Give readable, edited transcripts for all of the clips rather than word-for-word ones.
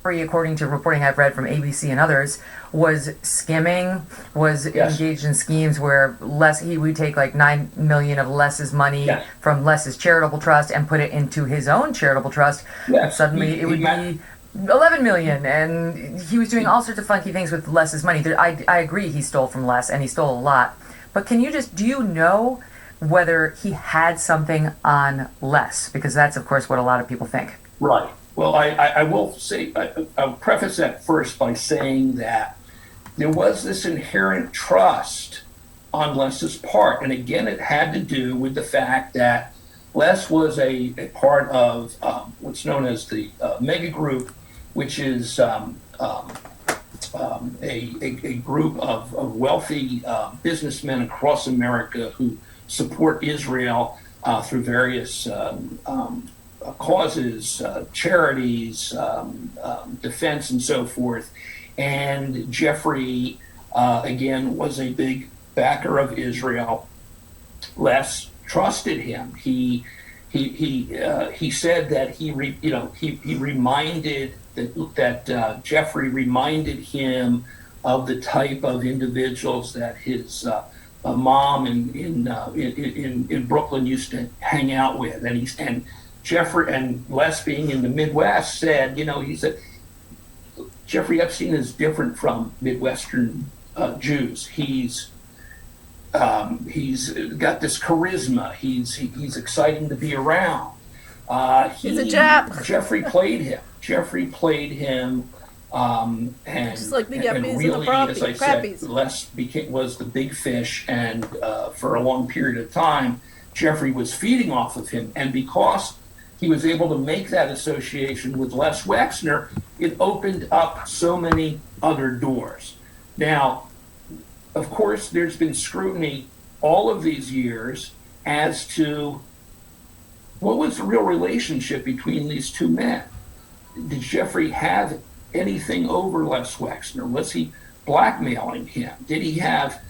according to reporting I've read from ABC and others, was skimming, was engaged in schemes where he would take like 9 million of Les's money from Les's charitable trust and put it into his own charitable trust. Suddenly it would be 11 million, and he was doing all sorts of funky things with Les's money. I agree he stole from Les, and he stole a lot. But do you know whether he had something on Les? Because that's, of course, what a lot of people think. Right. Well, I will say, I'll preface that first by saying that there was this inherent trust on Les's part. And again, it had to do with the fact that Les was a part of what's known as the mega group, which is a group of wealthy businessmen across America who support Israel through various causes, charities, defense, and so forth. And Jeffrey, again, was a big backer of Israel. Les trusted him. He said that he reminded that Jeffrey reminded him of the type of individuals that his mom in Brooklyn used to hang out with, and Jeffrey and Les, being in the Midwest, said, he said Jeffrey Epstein is different from Midwestern Jews. He's got this charisma. He's exciting to be around. He's a Jap. Jeffrey played him, and just like the and really, as I said, Les was the big fish, and for a long period of time, Jeffrey was feeding off of him, and because he was able to make that association with Les Wexner, it opened up so many other doors. Now, of course, there's been scrutiny all of these years as to what was the real relationship between these two men. Did Jeffrey have anything over Les Wexner? Was he blackmailing him? Did he have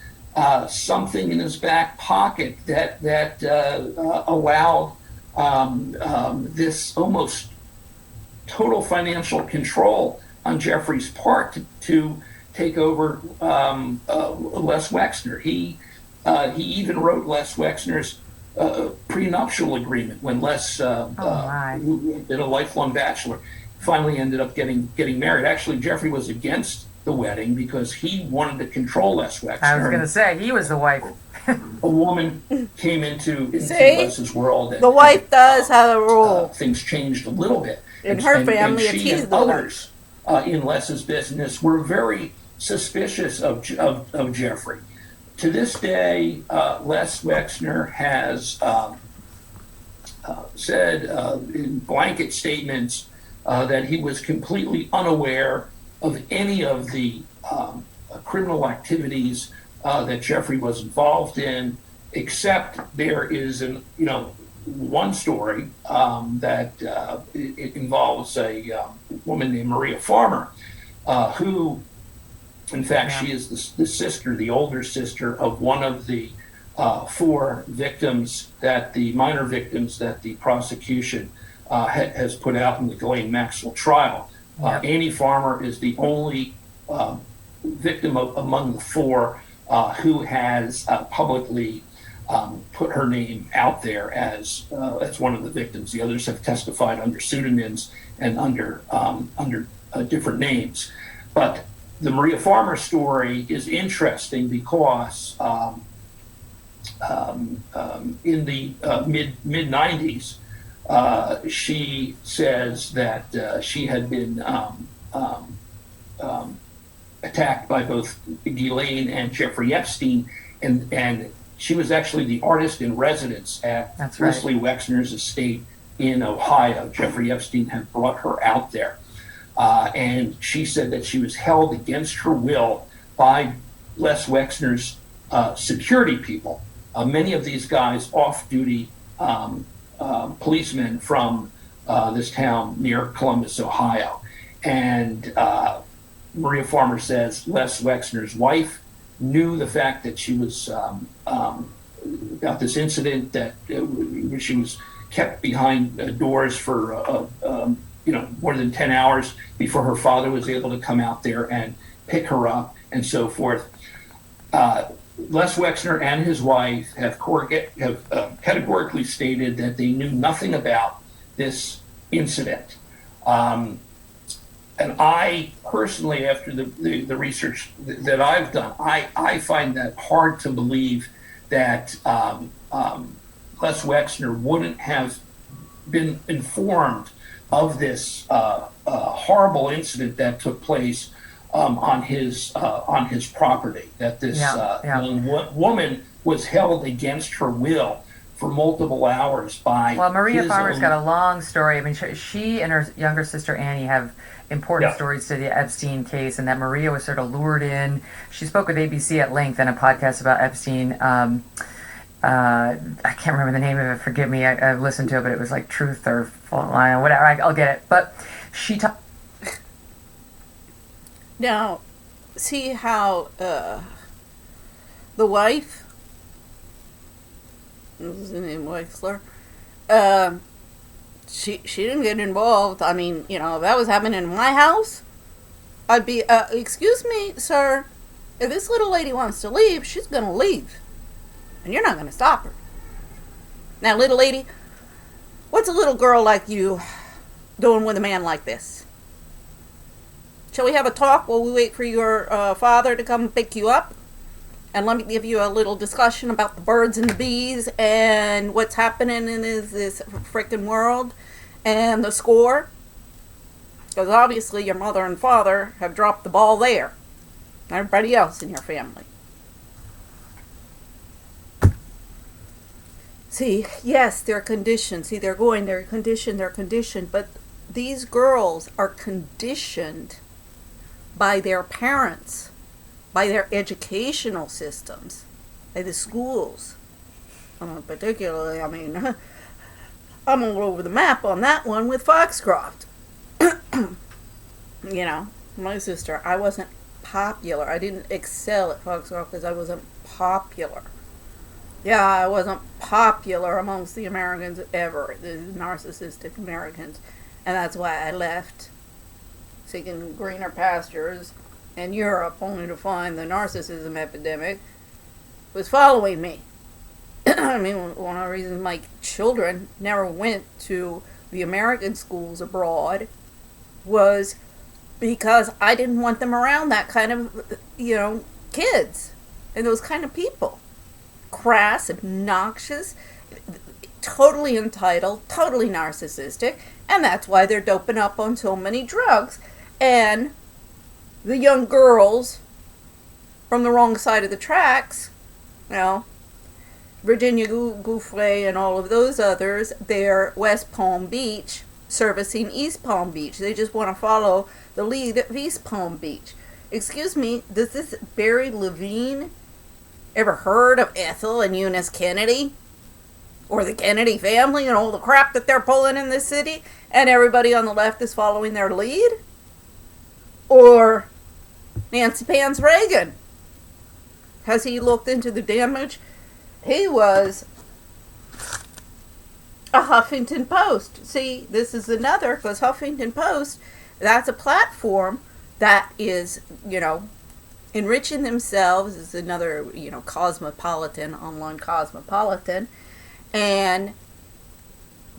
something in his back pocket that allowed this almost total financial control on Jeffrey's part to take over Les Wexner? He even wrote Les Wexner's prenuptial agreement when Les, who had been a lifelong bachelor, finally ended up getting married. Actually, Jeffrey was against the wedding because he wanted to control Les Wexner. I was going to say, he was the wife. A woman came into Les's world. And, the wife does have a rule. Things changed a little bit. In her family, and she and others in Les's business were very suspicious of Jeffrey. To this day, Les Wexner has said in blanket statements that he was completely unaware of any of the criminal activities that Jeffrey was involved in, except there is one story that it involves a woman named Maria Farmer, who, in fact, she is the sister, the older sister of one of the four victims, minor victims that the prosecution has put out in the Ghislaine Maxwell trial. Annie Farmer is the only victim among the four who has publicly put her name out there as one of the victims. The others have testified under pseudonyms and under different names. But the Maria Farmer story is interesting because in the mid 90s, she says that she had been attacked by both Ghislaine and Jeffrey Epstein, and she was actually the artist in residence at Leslie Wexner's estate in Ohio. Jeffrey Epstein had brought her out there. And she said that she was held against her will by Les Wexner's security people. Many of these guys off-duty policemen from this town near Columbus, Ohio. And Maria Farmer says Les Wexner's wife knew the fact that she was about this incident, that she was kept behind doors for more than 10 hours before her father was able to come out there and pick her up and so forth. Les Wexner and his wife have categorically stated that they knew nothing about this incident. And I personally, after the research that I've done, I find that hard to believe that Les Wexner wouldn't have been informed of this horrible incident that took place on his property. That this young woman was held against her will for multiple hours by. Well, Maria Farmer's got a long story. I mean, she and her younger sister Annie have important stories to the Epstein case, and that Maria was sort of lured in. She spoke with ABC at length in a podcast about Epstein. I can't remember the name of it. Forgive me. I listened to it, but it was like Truth or whatever. I'll get it. But she talked. Now, see how the wife, what was the name, Wexler? She didn't get involved. I mean, if that was happening in my house, I'd be, excuse me, sir, if this little lady wants to leave, she's going to leave. And you're not going to stop her. Now, little lady, what's a little girl like you doing with a man like this? Shall we have a talk while we wait for your father to come pick you up? And let me give you a little discussion about the birds and the bees and what's happening in this freaking world and the score. Because obviously your mother and father have dropped the ball there. Everybody else in your family. See, yes, they're conditioned. See, they're conditioned. But these girls are conditioned by their parents, by their educational systems, by the schools. Particularly, I mean, I'm all over the map on that one with Foxcroft. My sister, I wasn't popular. I didn't excel at Foxcroft because I wasn't popular. Yeah, I wasn't popular amongst the Americans ever, the narcissistic Americans. And that's why I left, seeking greener pastures in Europe, only to find the narcissism epidemic was following me. I mean, one of the reasons my children never went to the American schools abroad was because I didn't want them around that kind of, kids and those kind of people. Crass, obnoxious, totally entitled, totally narcissistic, and that's why they're doping up on so many drugs. And the young girls from the wrong side of the tracks, Virginia Gouffre and all of those others, they're West Palm Beach servicing East Palm Beach. They just want to follow the lead of East Palm Beach. Excuse me, does this Barry Levine ever heard of Ethel and Eunice Kennedy? Or the Kennedy family and all the crap that they're pulling in this city? And everybody on the left is following their lead? Or Nancy Pants Reagan? Has he looked into the damage? He was a Huffington Post. See, this is another, because Huffington Post, that's a platform that is, enriching themselves, is another, cosmopolitan, online cosmopolitan, and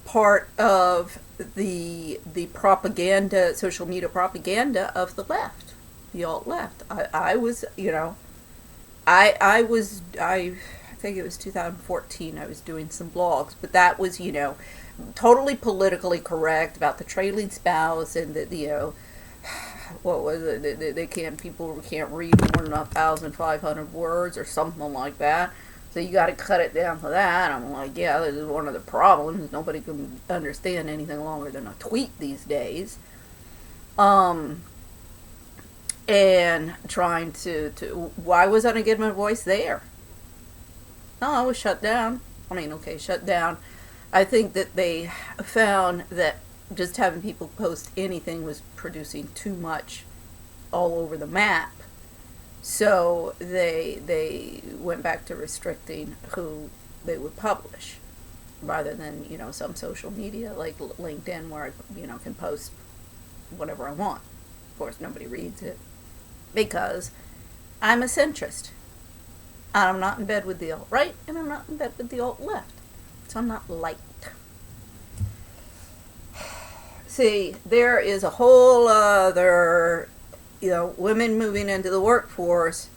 part of the propaganda, social media propaganda of the left, the alt-left. I think it was 2014, I was doing some blogs, but that was, totally politically correct about the trailing spouse and the what was it? People can't read more than 1,500 words or something like that. So you got to cut it down to that. I'm like, yeah, this is one of the problems. Nobody can understand anything longer than a tweet these days. And trying to why was I going to get my voice there? No, I was shut down. Shut down. I think that they found that just having people post anything was producing too much all over the map. So they went back to restricting who they would publish. rather than, some social media like LinkedIn where I, can post whatever I want. Of course, nobody reads it because I'm a centrist. I'm not in bed with the alt-right, and I'm not in bed with the alt-left. So I'm not liked. See, there is a whole other, women moving into the workforce,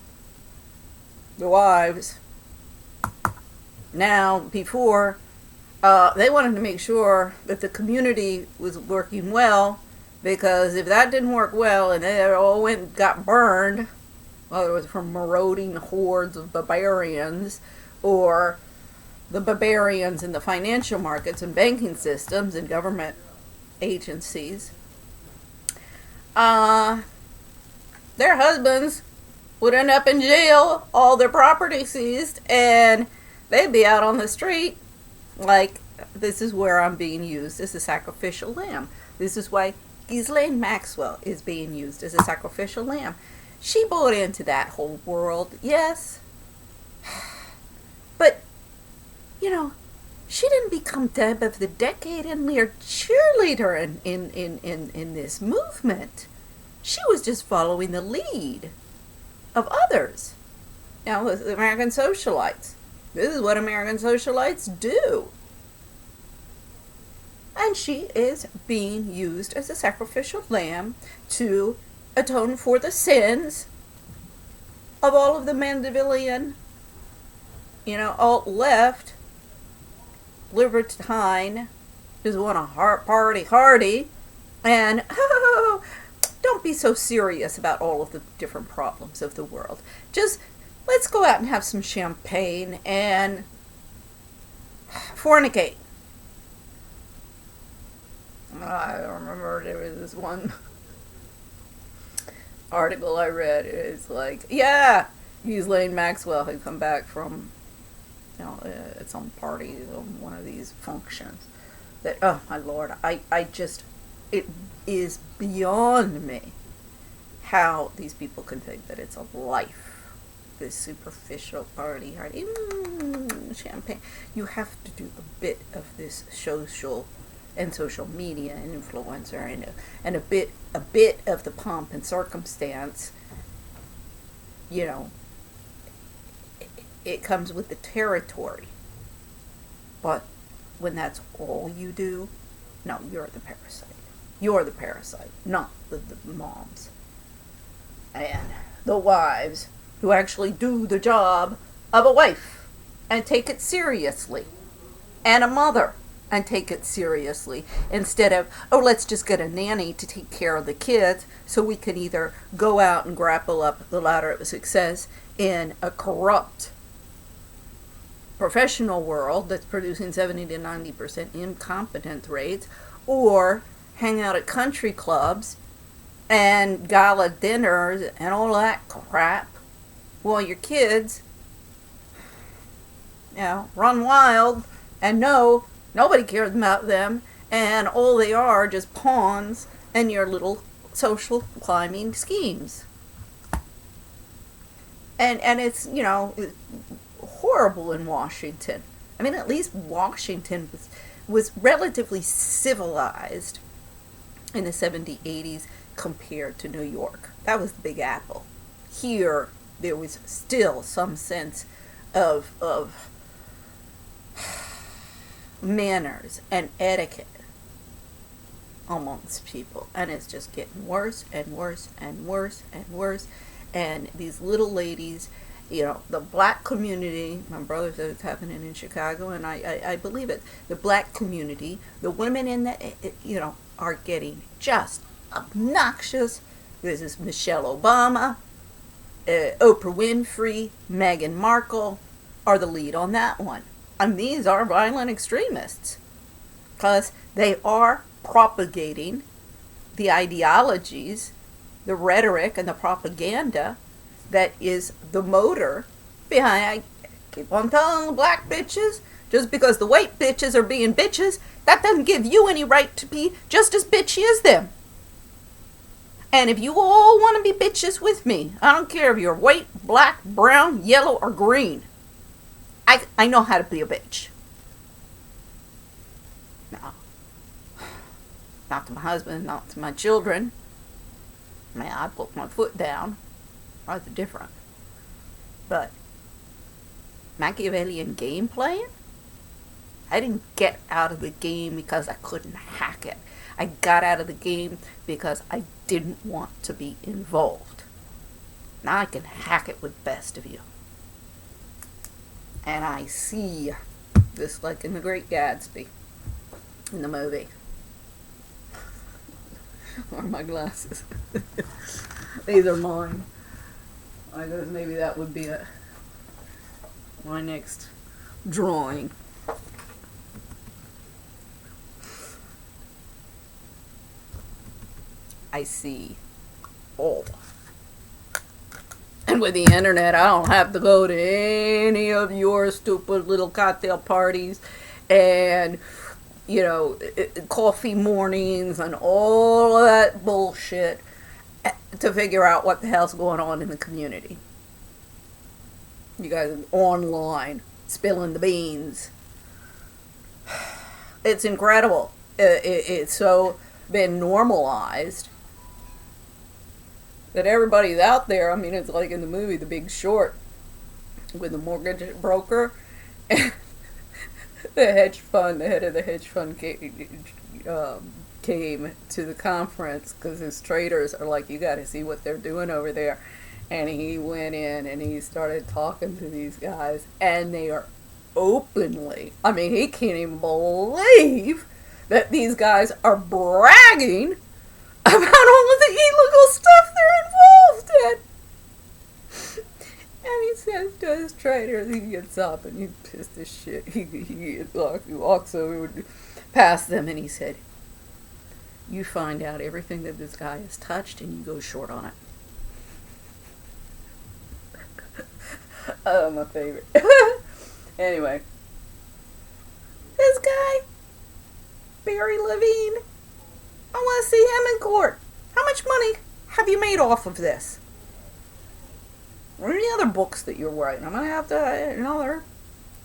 the wives. Now, before, they wanted to make sure that the community was working well, because if that didn't work well and they all got burned, whether it was from marauding hordes of barbarians or the barbarians in the financial markets and banking systems and government agencies, their husbands would end up in jail, all their property seized, and they'd be out on the street like, this is where I'm being used as a sacrificial lamb. This is why Ghislaine Maxwell is being used as a sacrificial lamb. She bought into that whole world, yes. But, she didn't become Deb of the Decade and mere cheerleader in this movement. She was just following the lead of others. Now, the American socialites. This is what American socialites do. And she is being used as a sacrificial lamb to atone for the sins of all of the Mandevillean, alt-left, libertine, just want to party hardy, and don't be so serious about all of the different problems of the world. Just let's go out and have some champagne and fornicate. I remember there was this one article I read. It's like, yeah, Ghislaine Maxwell had come back from, at some party, one of these functions. That, oh my Lord, I just, it is beyond me how these people can think that it's a life. This superficial party hardy, champagne. You have to do a bit of this social and social media and influencer and a bit of the pomp and circumstance. It comes with the territory. But when that's all you do, no, you're the parasite. You're the parasite, not the moms and the wives who actually do the job of a wife and take it seriously, and a mother and take it seriously, instead of, oh, let's just get a nanny to take care of the kids so we can either go out and grapple up the ladder of success in a corrupt professional world that's producing 70 to 90% incompetence rates, or hang out at country clubs and gala dinners and all that crap while your kids, run wild and nobody cares about them, and all they are just pawns in your little social climbing schemes. And it's, horrible in Washington. I mean, at least Washington was relatively civilized in the 70s, 80s compared to New York. That was the Big Apple. Here, there was still some sense of manners and etiquette amongst people, and it's just getting worse and worse and worse and worse. And these little ladies, the black community, my brother said it's happening in Chicago, and I believe it. The black community, the women in the, are getting just obnoxious. This is Michelle Obama, Oprah Winfrey, Meghan Markle are the lead on that one. And these are violent extremists because they are propagating the ideologies, the rhetoric, and the propaganda that is the motor behind. I keep on telling the black bitches, just because the white bitches are being bitches, that doesn't give you any right to be just as bitchy as them. And if you all want to be bitches with me, I don't care if you're white, black, brown, yellow, or green. I know how to be a bitch. Now, not to my husband, not to my children. Man, I put my foot down. That's different. But Machiavellian game playing? I didn't get out of the game because I couldn't hack it. I got out of the game because I didn't want to be involved. Now I can hack it with Best of You. And I see, just like in The Great Gatsby, in the movie. Or my glasses. These are mine. I guess maybe that would be my next drawing. I see all. And with the internet, I don't have to go to any of your stupid little cocktail parties and, you know, coffee mornings and all of that bullshit to figure out what the hell's going on in the community. You guys are online, spilling the beans. It's incredible. It's so been normalized that everybody's out there. I mean, it's like in the movie The Big Short with the mortgage broker and the head of the hedge fund came to the conference because his traders are like, you got to see what they're doing over there. And he went in and he started talking to these guys, and they are openly, I mean, he can't even believe that these guys are bragging about all of the illegal stuff they're involved in. And he says to his traders, he gets up and he pissed his shit. He walks over past them and he said, you find out everything that this guy has touched and you go short on it. Oh, my favorite. Anyway. This guy, Barry Levine, I want to see him in court. How much money have you made off of this? Or any other books that you're writing? I'm going to have to,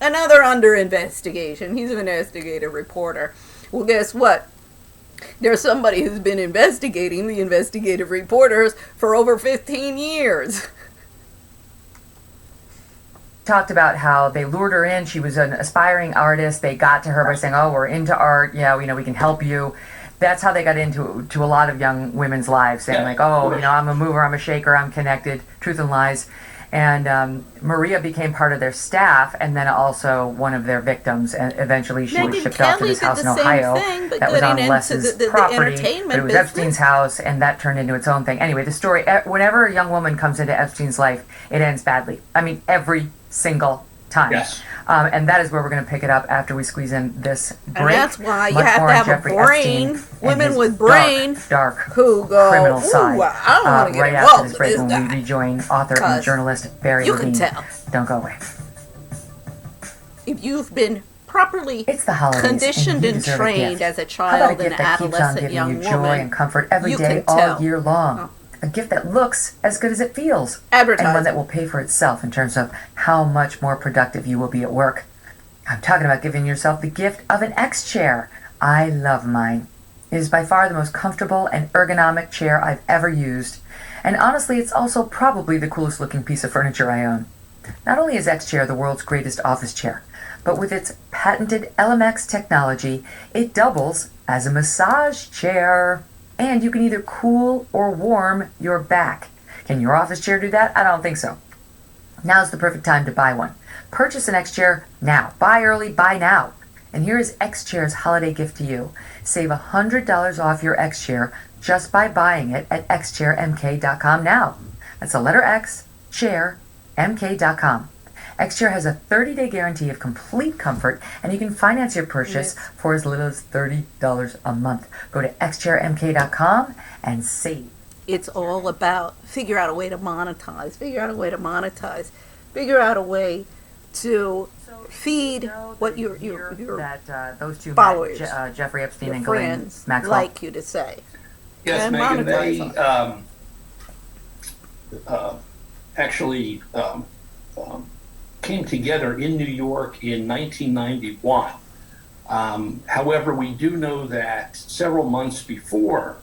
another under investigation. He's an investigative reporter. Well, guess what? There's somebody who's been investigating the investigative reporters for over 15 years. Talked about how they lured her in. She was an aspiring artist. They got to her by saying, oh, we're into art. Yeah, we can help you. That's how they got into a lot of young women's lives, saying like, oh, I'm a mover, I'm a shaker, I'm connected, truth and lies. And Maria became part of their staff and then also one of their victims. And eventually she was shipped off to this house in Ohio that was on Les's property. But it was Epstein's house, and that turned into its own thing. Anyway, the story, whenever a young woman comes into Epstein's life, it ends badly. I mean, every single time. Yes. And that is where we're going to pick it up after we squeeze in this break. And that's why you have to have a brain. Women with brain dark who go, criminal side. I don't want to get right involved after this break with when we rejoin author and journalist Barry Levine. You can tell. Don't go away. If you've been properly it's the holidays, conditioned and trained as a child and adolescent young woman, joy and comfort every day, all year long. Oh. A gift that looks as good as it feels. Advertising. And one that will pay for itself in terms of how much more productive you will be at work. I'm talking about giving yourself the gift of an X chair. I love mine. It is by far the most comfortable and ergonomic chair I've ever used. And honestly, it's also probably the coolest looking piece of furniture I own. Not only is X chair the world's greatest office chair, but with its patented LMX technology, it doubles as a massage chair. And you can either cool or warm your back. Can your office chair do that? I don't think so. Now's the perfect time to buy one. Purchase an X chair now. Buy early, buy now. And here is X Chair's holiday gift to you. Save $100 off your X chair just by buying it at xchairmk.com now. That's the letter X, chair, mk.com. X-Chair has a 30-day guarantee of complete comfort, and you can finance your purchase for as little as $30 a month. Go to xchairmk.com and save. It's all about figure out a way to monetize, figure out a way to feed what your those two followers, Jeffrey Epstein your and Ghislaine friends Maxwell like you to say. Yes, and Megan, they actually came together in New York in 1991 However, we do know that several months before,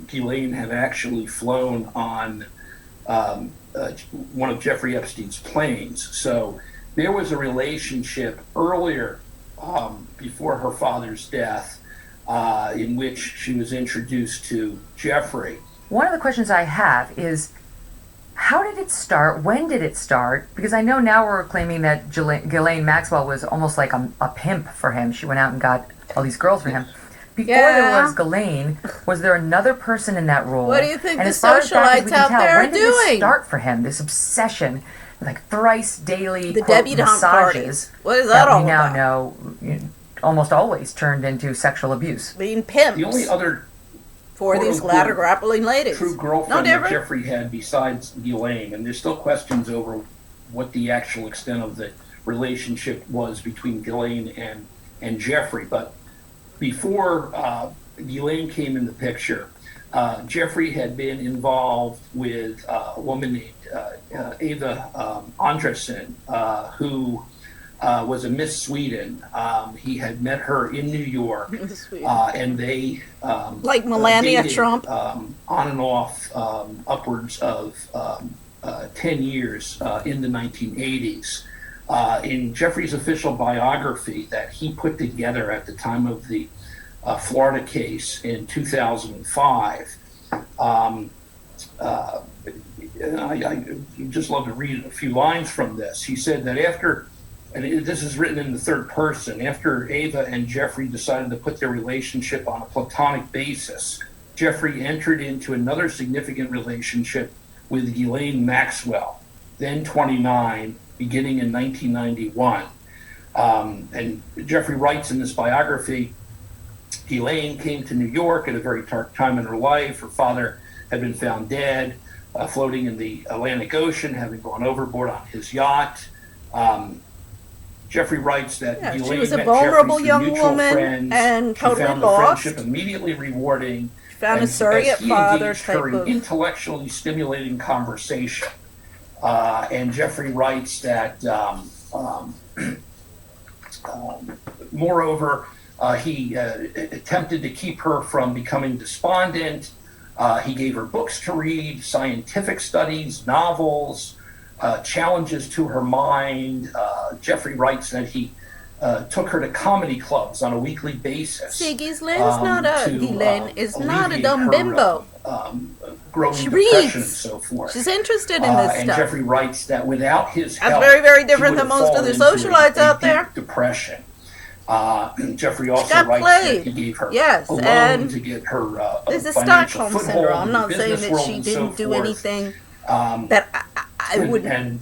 Ghislaine had actually flown on one of Jeffrey Epstein's planes. So there was a relationship earlier, before her father's death, in which she was introduced to Jeffrey. One of the questions I have is, how did it start? When did it start? Because I know now we're claiming that Ghislaine Maxwell was almost like a pimp for him. She went out and got all these girls for him. Before there was Ghislaine, was there another person in that role? What do you think and the as far as back as we socialites out can tell, there are when did this doing? start for him? This obsession, like thrice daily The quote, debutante massages parties. What is that all we now about? know almost always turned into sexual abuse. Being pimps. The only other for these ladder grappling ladies. true girlfriend that Jeffrey had besides Ghislaine, and there's still questions over what the actual extent of the relationship was between Ghislaine and Jeffrey. But before Ghislaine came in the picture, Jeffrey had been involved with a woman named Ava Andresen, who was a Miss Sweden. He had met her in New York, and they like Melania dated, Trump, on and off, upwards of 10 years in the 1980s. In Jeffrey's official biography that he put together at the time of the Florida case in 2005, I just love to read a few lines from this. He said that after, and this is written in the third person, after Ava and Jeffrey decided to put their relationship on a platonic basis, Jeffrey entered into another significant relationship with Ghislaine Maxwell, then 29, beginning in 1991. And Jeffrey writes in this biography, Ghislaine came to New York at a very dark time in her life. Her father had been found dead, floating in the Atlantic Ocean, having gone overboard on his yacht. Jeffrey writes that Ghislaine she was a met vulnerable Jeffrey young through mutual woman friends. and totally She found lost. the friendship immediately rewarding. Found a surrogate father type her of intellectually stimulating conversation. And Jeffrey writes that, moreover, he attempted to keep her from becoming despondent. He gave her books to read, scientific studies, novels, challenges to her mind. Jeffrey writes that he took her to comedy clubs on a weekly basis. See, Ghislaine is not a dumb her, bimbo. Growing She depression reads. and so forth. She's interested in this and stuff. Jeffrey writes that without his help, That's very, very different she than would have most of the fallen into socialites a out deep there. Depression. Jeffrey also got writes played. that he gave her Yes, a loan and to get her This is financial Stockholm foothold syndrome. I'm in the not saying business that world she and so didn't do forth. anything that I wouldn't, and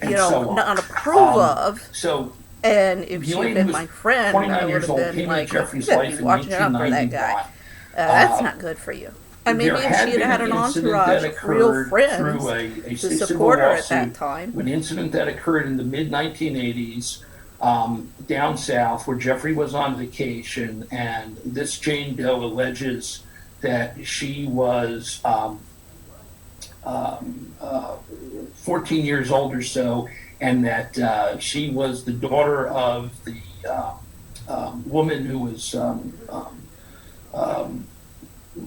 you know, so on. not approve of. So And if she'd Ghislaine been was my friend, 29 I would years have old, been came like, into Jeffrey's you better life be in watching out for that 1991. guy. That's not good for you. And maybe if There she had had an incident entourage that of real occurred friends through a to civil support her at that lawsuit, time. an incident that occurred in the mid-1980s down south where Jeffrey was on vacation, and this Jane Doe alleges that she was 14 years old or so, and that she was the daughter of the woman who was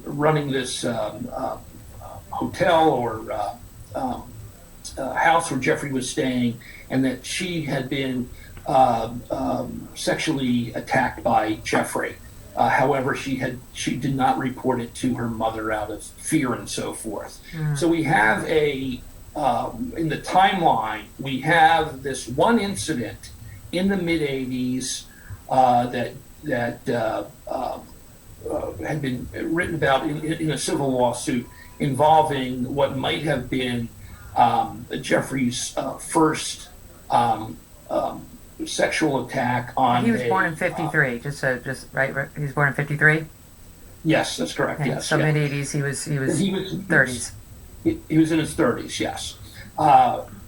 running this hotel or house where Jeffrey was staying, and that she had been sexually attacked by Jeffrey. However, she did not report it to her mother out of fear and so forth. So we have in the timeline, we have this one incident in the mid 80s that had been written about in a civil lawsuit involving what might have been Jeffrey's first sexual attack on. He was born in 53. Just right. He was born in 53. Yes, that's correct. Okay, Yes. So yeah. mid 80s. He was 30s. He was in his 30s. Yes.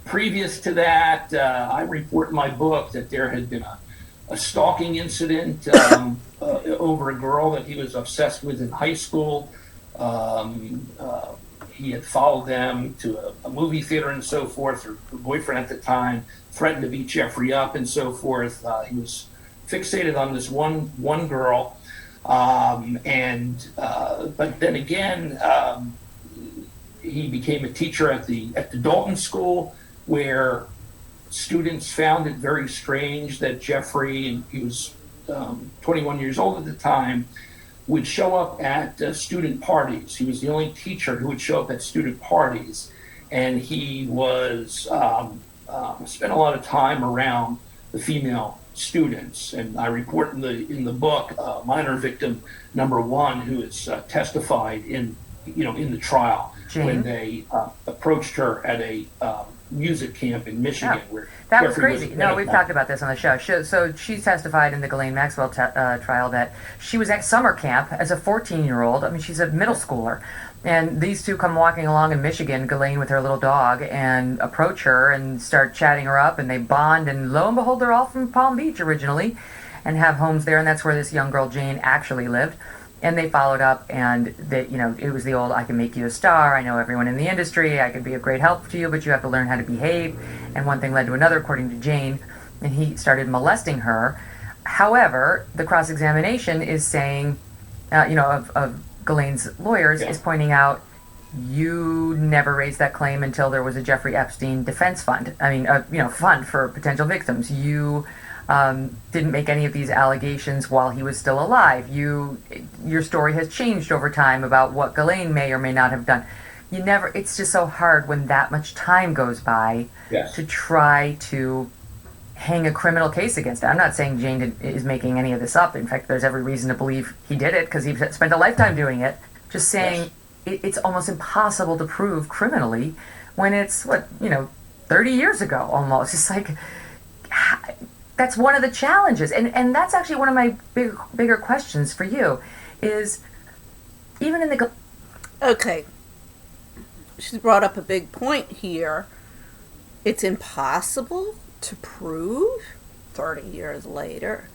Previous to that, I report in my book that there had been a stalking incident over a girl that he was obsessed with in high school. He had followed them to a movie theater and so forth. Her boyfriend at the time threatened to beat Jeffrey up and so forth. He was fixated on this one girl, but then again, he became a teacher at the Dalton School, where students found it very strange that Jeffrey, and he was 21 years old at the time, would show up at student parties. He was the only teacher who would show up at student parties, and he was spent a lot of time around the female students. And I report in the book minor victim number 1, who is testified in the trial, Jane? when they approached her at a music camp in Michigan. Where that Jeffrey was crazy. No, we've talked about this on the show. So she testified in the Ghislaine Maxwell trial that she was at summer camp as a 14-year-old. I mean, she's a middle schooler. And these two come walking along in Michigan, Ghislaine with her little dog, and approach her and start chatting her up, and they bond, and lo and behold, they're all from Palm Beach originally and have homes there, and that's where this young girl, Jane, actually lived. And they followed up, and it was the old, I can make you a star, I know everyone in the industry, I could be of great help to you, but you have to learn how to behave. And one thing led to another, according to Jane, and he started molesting her. However, the cross-examination is saying, of Ghislaine's lawyers, is pointing out, you never raised that claim until there was a Jeffrey Epstein defense fund. I mean, fund for potential victims. You didn't make any of these allegations while he was still alive. Your story has changed over time about what Ghislaine may or may not have done. It's just so hard when that much time goes by to try to hang a criminal case against it. I'm not saying Jane is making any of this up. In fact, there's every reason to believe he did it because he spent a lifetime doing it. Just saying it's almost impossible to prove criminally when it's, 30 years ago almost. It's like, that's one of the challenges. And that's actually one of my bigger questions for you is, even in the... Okay. She's brought up a big point here. It's impossible to prove 30 years later.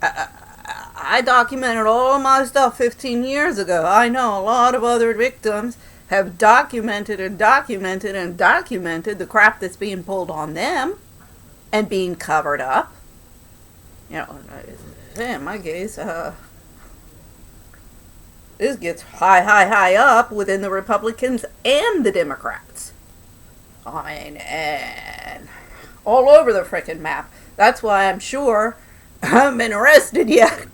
I documented all my stuff 15 years ago. I know a lot of other victims have documented and documented and documented the crap that's being pulled on them and being covered up. In my case, this gets high up within the Republicans and the Democrats. I mean, and all over the frickin' map. That's why I'm sure I haven't been arrested yet.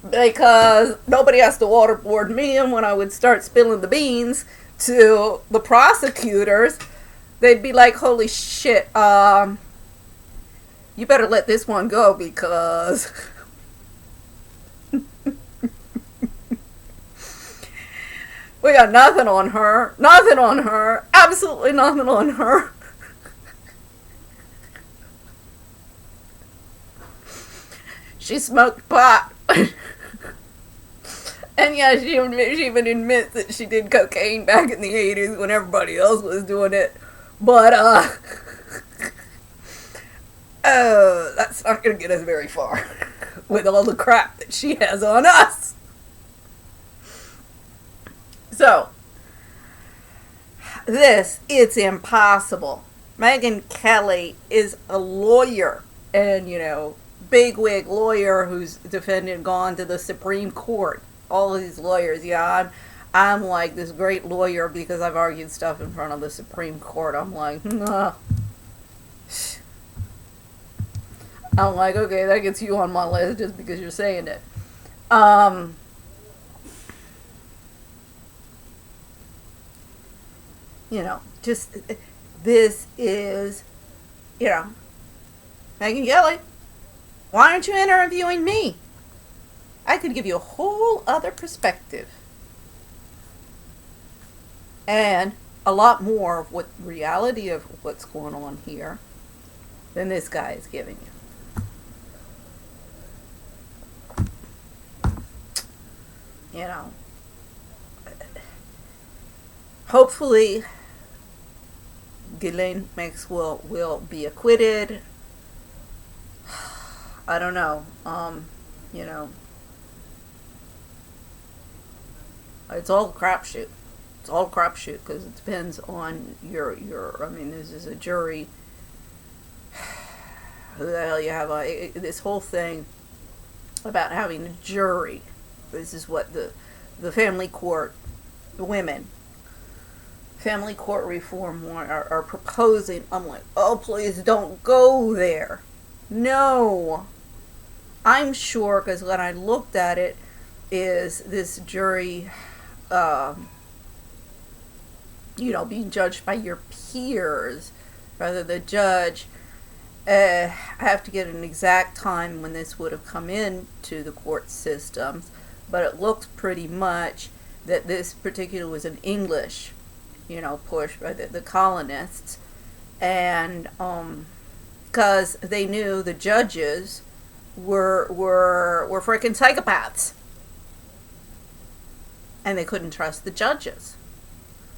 Because nobody has to waterboard me, and when I would start spilling the beans to the prosecutors, they'd be like, holy shit, you better let this one go because... we got nothing on her. Nothing on her. Absolutely nothing on her. She smoked pot. And yeah, she even admits that she did cocaine back in the 80s when everybody else was doing it. But, that's not going to get us very far with all the crap that she has on us. So, it's impossible. Megyn Kelly is a lawyer and, bigwig lawyer who's defended, gone to the Supreme Court. All of these lawyers, I'm like this great lawyer because I've argued stuff in front of the Supreme Court. I'm like, nah. I'm like, okay, that gets you on my list just because you're saying it. This is, Megyn Kelly, why aren't you interviewing me? I could give you a whole other perspective. And a lot more of what reality of what's going on here than this guy is giving you. Hopefully Ghislaine Maxwell will be acquitted. I don't know. It's all crapshoot. It's all crapshoot because it depends on your. I mean, this is a jury. who the hell you have this whole thing about having a jury. This is what the family court, the women, family court reform are proposing. I'm like, oh, please don't go there. No. I'm sure, because when I looked at it, is this jury, being judged by your peers rather than the judge. I have to get an exact time when this would have come into the court systems, but it looks pretty much that this particular was an English, push by the colonists, and because they knew the judges were freaking psychopaths, and they couldn't trust the judges.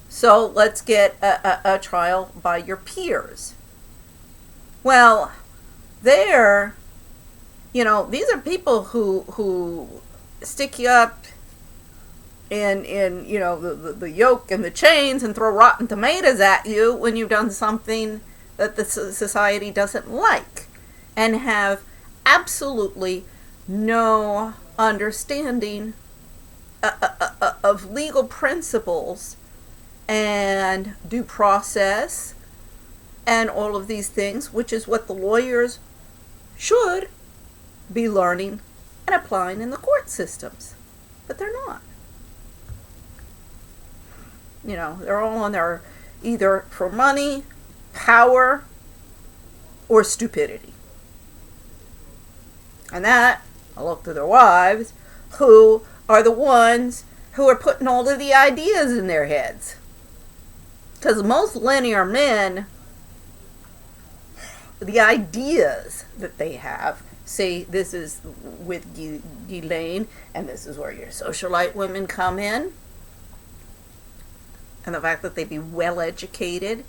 So let's get a trial by your peers. Well, these are people who stick you up in the yoke and the chains and throw rotten tomatoes at you when you've done something that the society doesn't like, and have absolutely no understanding of legal principles and due process and all of these things, which is what the lawyers should be learning and applying in the court systems. But they're not. They're all on there either for money, power, or stupidity. And that, I look to their wives, who are the ones who are putting all of the ideas in their heads. Because most linear men, the ideas that they have, say this is with Ghislaine, and this is where your socialite women come in, and the fact that they be well educated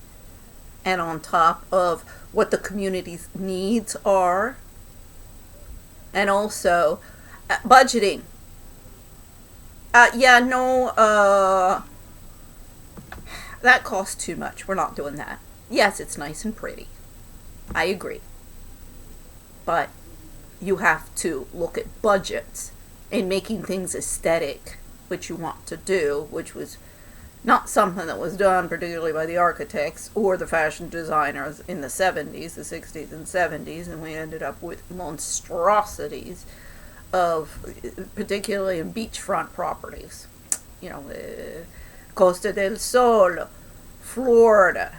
and on top of what the community's needs are, and also budgeting. That costs too much. We're not doing that. Yes, it's nice and pretty. I agree. But you have to look at budgets and making things aesthetic, which you want to do, which was not something that was done particularly by the architects or the fashion designers in the 70s, the 60s and 70s, and we ended up with monstrosities of, particularly in beachfront properties. Costa del Sol, Florida,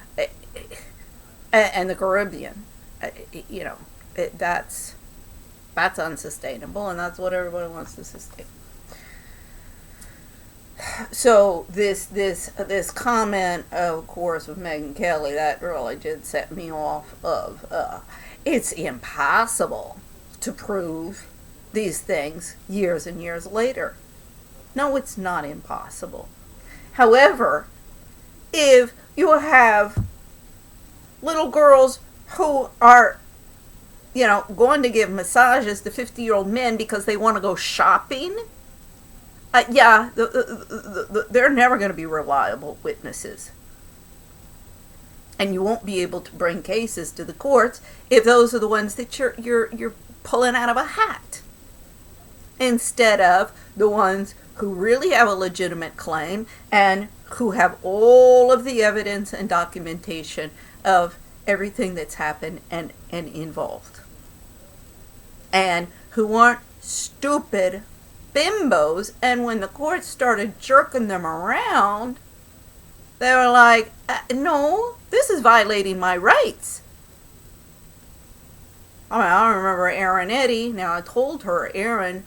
and the Caribbean. That's unsustainable, and that's what everybody wants to sustain. So this comment, of course, of Megyn Kelly, that really did set me off of, it's impossible to prove these things years and years later. No, it's not impossible. However, if you have little girls who are, going to give massages to 50-year-old men because they want to go shopping, they're never going to be reliable witnesses. And you won't be able to bring cases to the courts if those are the ones that you're pulling out of a hat, instead of the ones who really have a legitimate claim and who have all of the evidence and documentation of everything that's happened and involved, and who aren't stupid bimbos. And when the court started jerking them around, they were like, no, this is violating my rights. I remember Erin Eddy. Now, I told her, Erin,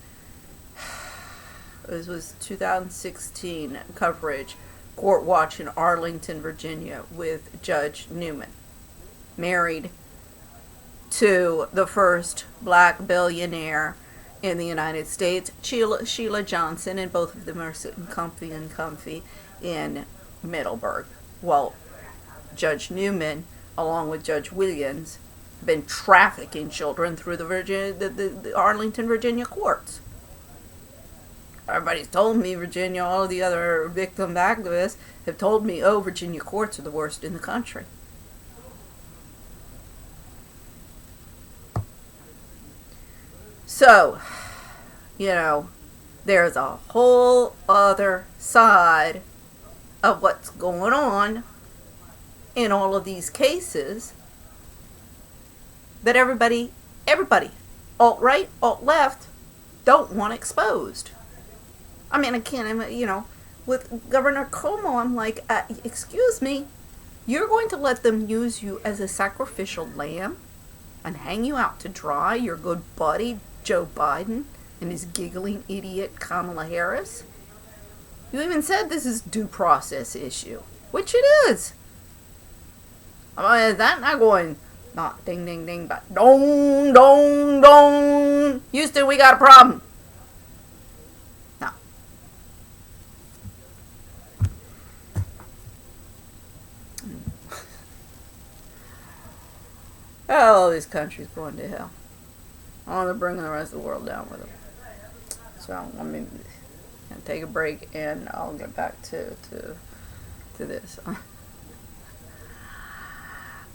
this was 2016 coverage, court watch in Arlington, Virginia, with Judge Newman, married to the first black billionaire in the United States, Sheila Johnson, and both of them are sitting comfy in Middleburg. Well, Judge Newman, along with Judge Williams, have been trafficking children through the Arlington, Virginia courts. Everybody's told me, Virginia, all of the other victim activists have told me, Virginia courts are the worst in the country. So, you know, there's a whole other side of what's going on in all of these cases that everybody, alt-right, alt-left, don't want exposed. I mean, I can't, you know, with Governor Cuomo, I'm like, excuse me, you're going to let them use you as a sacrificial lamb and hang you out to dry, your good buddy Joe Biden and his giggling idiot Kamala Harris? You even said this is due process issue, which it is. I mean, is that not going, not ding ding ding, but dong dong dong? Houston, we got a problem. No. Oh, this country's going to hell. I want to bring the rest of the world down with them. So, I mean, I'll take a break and I'll get back to this.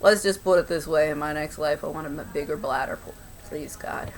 Let's just put it this way: in my next life, I want a bigger bladder, please God.